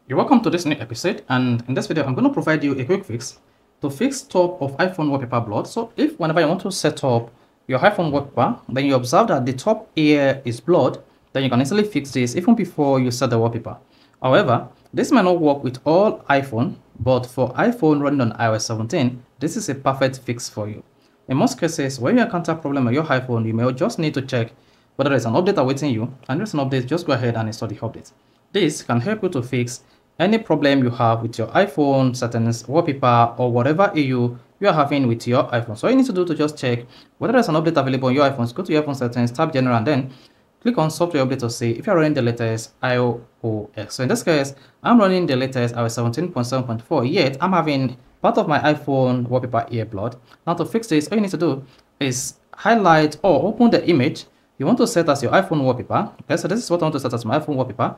You're welcome to this new episode, and in this video I'm going to provide you a quick fix to fix top of iPhone wallpaper blur. So if whenever you want to set up your iPhone wallpaper, then you observe that the top here is blurred, then you can easily fix this even before you set the wallpaper. However, this might not work with all iPhone, but for iPhone running on iOS 17, this is a perfect fix for you. In most cases, when you encounter a problem on your iPhone, you may just need to check whether there's an update awaiting you, and if there's an update, just go ahead and install the update. This can help you to fix any problem you have with your iPhone settings, wallpaper, or whatever issue you are having with your iPhone. So all you need to do to just check whether there's an update available on your iPhone, go to your iPhone settings, tap general, and then click on software update to see if you're running the latest iOS. So in this case, I'm running the latest iOS 17.7.4, yet I'm having part of my iPhone wallpaper here blurred. Now to fix this, all you need to do is highlight or open the image you want to set as your iPhone wallpaper. Okay, so this is what I want to set as my iPhone wallpaper.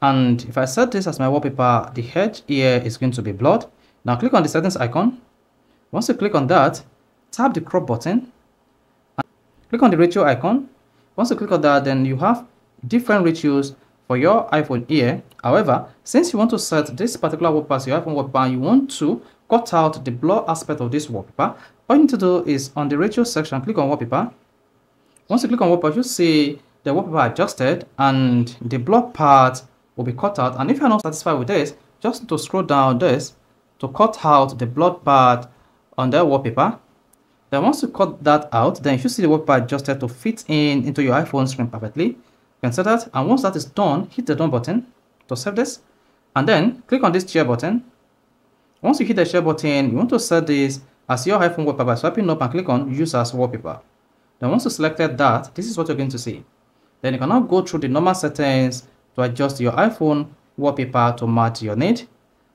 And if I set this as my wallpaper, the edge here is going to be blurred. Now click on the settings icon. Once you click on that, tap the crop button. And click on the ratio icon. Once you click on that, then you have different ratios for your iPhone here. However, since you want to set this particular wallpaper as your iPhone wallpaper, and you want to cut out the blur aspect of this wallpaper, all you need to do is on the ratio section, click on wallpaper. Once you click on wallpaper, you see the wallpaper adjusted and the blur part will be cut out. And if you're not satisfied with this, just to scroll down this to cut out the blur part on the wallpaper. Then once you cut that out, then you should see the wallpaper adjusted to fit into your iPhone screen perfectly. You can set that, and once that is done, hit the done button to save this, and then click on this share button. Once you hit the share button, you want to set this as your iPhone wallpaper by swiping up and click on use as wallpaper. Then once you selected that, this is what you're going to see. Then you can now go through the normal settings to adjust your iPhone wallpaper to match your need,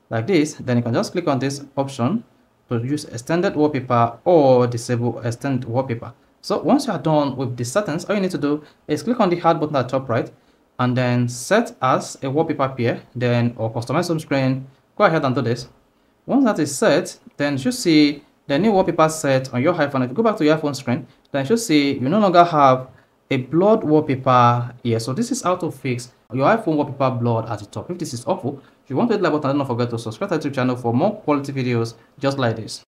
like this. Then you can just click on this option to use extended wallpaper or disable extended wallpaper. So once you are done with the settings, all you need to do is click on the add button at the top right, and then set as a wallpaper pair, then or customize home screen. Go ahead and do this. Once that is set, then you should see the new wallpaper set on your iPhone. If you go back to your iPhone screen, then you should see you no longer have a blurred wallpaper here. So this is how to fix your iPhone wallpaper blurred at the top. If this is awful, if you want to hit the like button, don't forget to subscribe to the channel for more quality videos just like this.